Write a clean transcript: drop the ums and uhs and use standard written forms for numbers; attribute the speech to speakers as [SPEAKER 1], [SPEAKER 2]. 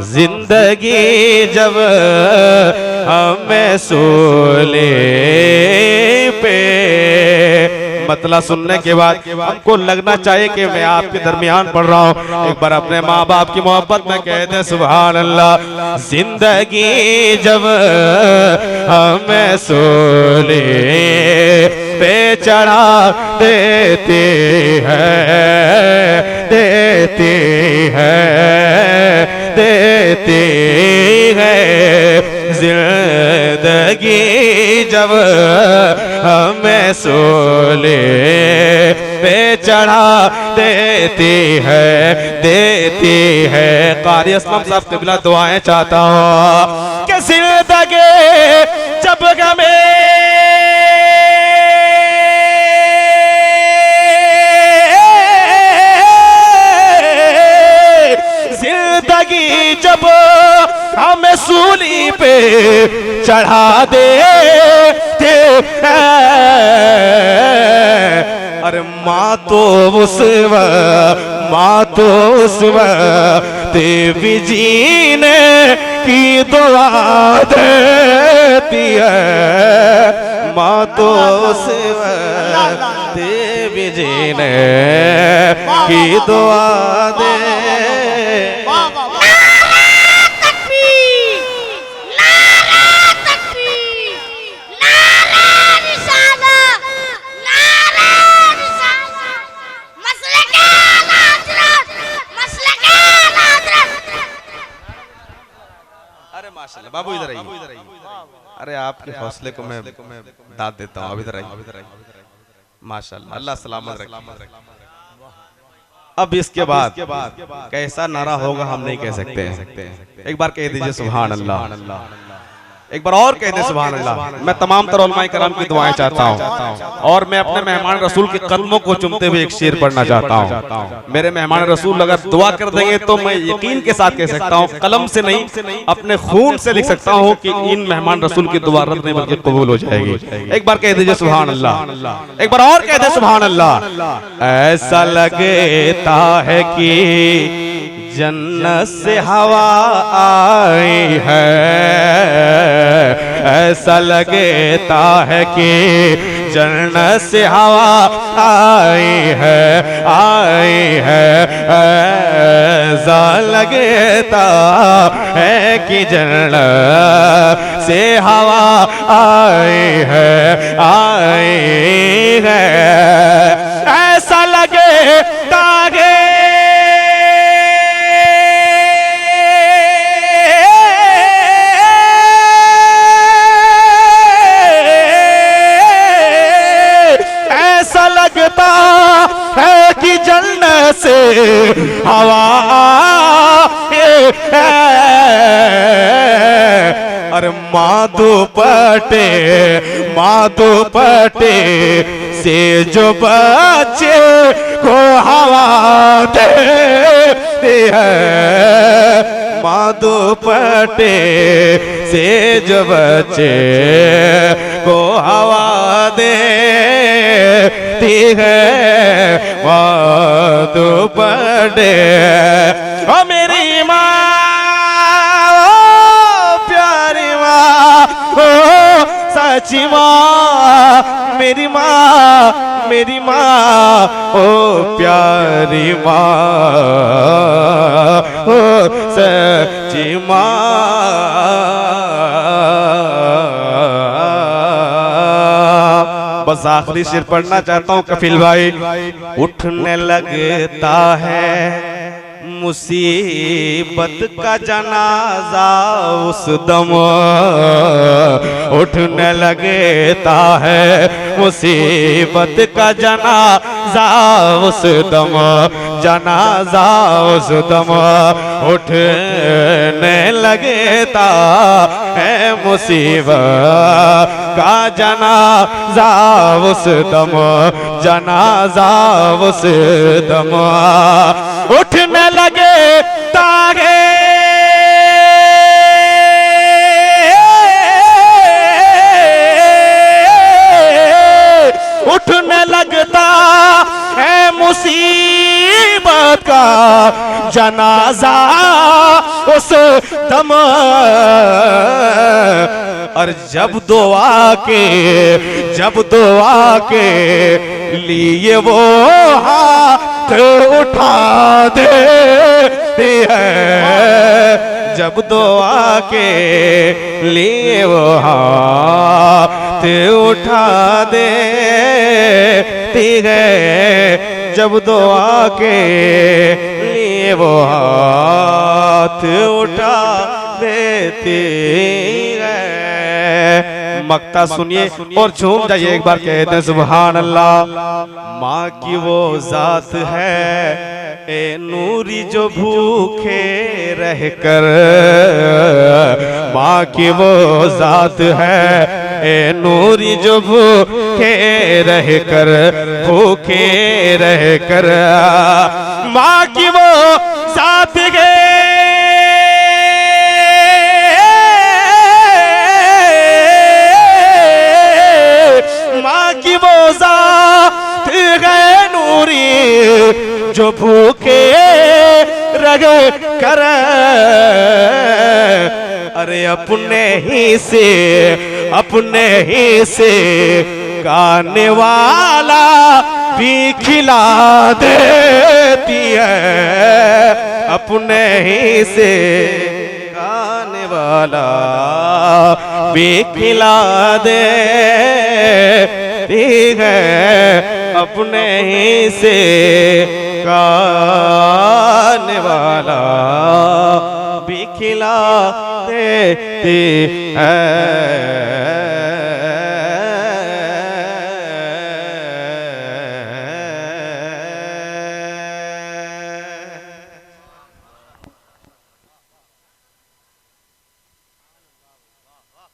[SPEAKER 1] जिंदगी जब हमें सूली पे। मतलब सुनने के बाद हमको लगना चाहिए कि मैं आपके दरमियान पढ़ रहा हूँ। एक बार अपने माँ बाप की मोहब्बत में कह दे सुभान अल्लाह। जिंदगी जब हमें सूली पे चढ़ा देती है, देती है, देती है। जिंदगी जब हमें सूली पे चढ़ा देती है, देती है। कारी असलम साहब क़िबला दुआएं चाहता हूँ कि जिंदगी जब हमें जब हमें सूली पे चढ़ा दे, अरे माँ तो उस माँ तो उस देवी जीने की दुआ देती है। माँ तो उस देवी जीने की दुआ दे। बाबू इधर आइए। अरे आपके हौसले को मैं दाद देता हूँ। अब इधर आइए। माशाल्लाह, अल्लाह सलामत रखे। अब इसके बाद कैसा नारा होगा हम नहीं कह सकते हैं। एक बार कह दीजिए सुभान अल्लाह। एक बार और कह दे सुभान अल्लाह। मैं तमाम तर उलमाए कराम की दुआएं चाहता हूँ और मैं अपने मेहमान रसूल के कदमों को चूमते हुए एक शेर पढ़ना चाहता हूँ। मेरे मेहमान रसूल अगर दुआ कर देंगे तो मैं यकीन के साथ कह सकता हूँ, कलम से नहीं अपने खून से लिख सकता हूँ कि इन मेहमान रसूल की दुआ रद्द नहीं बल्कि कबूल हो जाएगी। एक बार कह दीजिए सुभान अल्लाह। एक बार और कह दे सुभान अल्लाह। ऐसा लगता है कि जन्नत से हवा आई है, ऐसा लगता है कि जन्नत से हवा आई है, आई है। ऐसा लगता है कि जन्नत से हवा आई है, आई है। ऐसा लगता है कि जन्नत से हवा। अरे माधो पटे से जो बच्चे को हवा देती है। माधो पटे से जो बच्चे को हवा देती है। माधो पटे ओ मेरी माँ, ओ प्यारी माँ, ओ सच्ची माँ, मेरी माँ, मेरी माँ, ओ प्यारी माँ, ओ सच्ची माँ। बस आखिरी शेर पढ़ना चाहता हूँ कफिल भाई। उठने लगता है मुसीबत का जनाजा उस दम, उठने लगता है मुसीबत का जनाजा उस दम, जनाजा उस दम। उठने लगता है मुसीबत का जनाजा उस दम, जनाजा उस दम। उठने लगता है उठने लगता है मुसीबत का जनाजा उस दम, और जब दुआ के लिए वो हाथ उठा देती है, जब दुआ के लिए वो हाथ उठा देती है, जब दुआ के लिए वो हाथ उठा देती है। मक्ता सुनिए और झूम जाइए, एक बार कहते हैं सुभान अल्लाह। माँ की वो जात है ए नूरी जो भूखे रहकर, माँ की वो जात है ए नूरी जो भूखे रहकर, भूखे रहकर, माँ की वो जात है जो भूखे रह कर, अरे अपने ही से गाने वाला भी खिला देती है, अपने ही से गाने वाला भी खिला देती है, अपने ही से गाने वाला भी खिला देती है।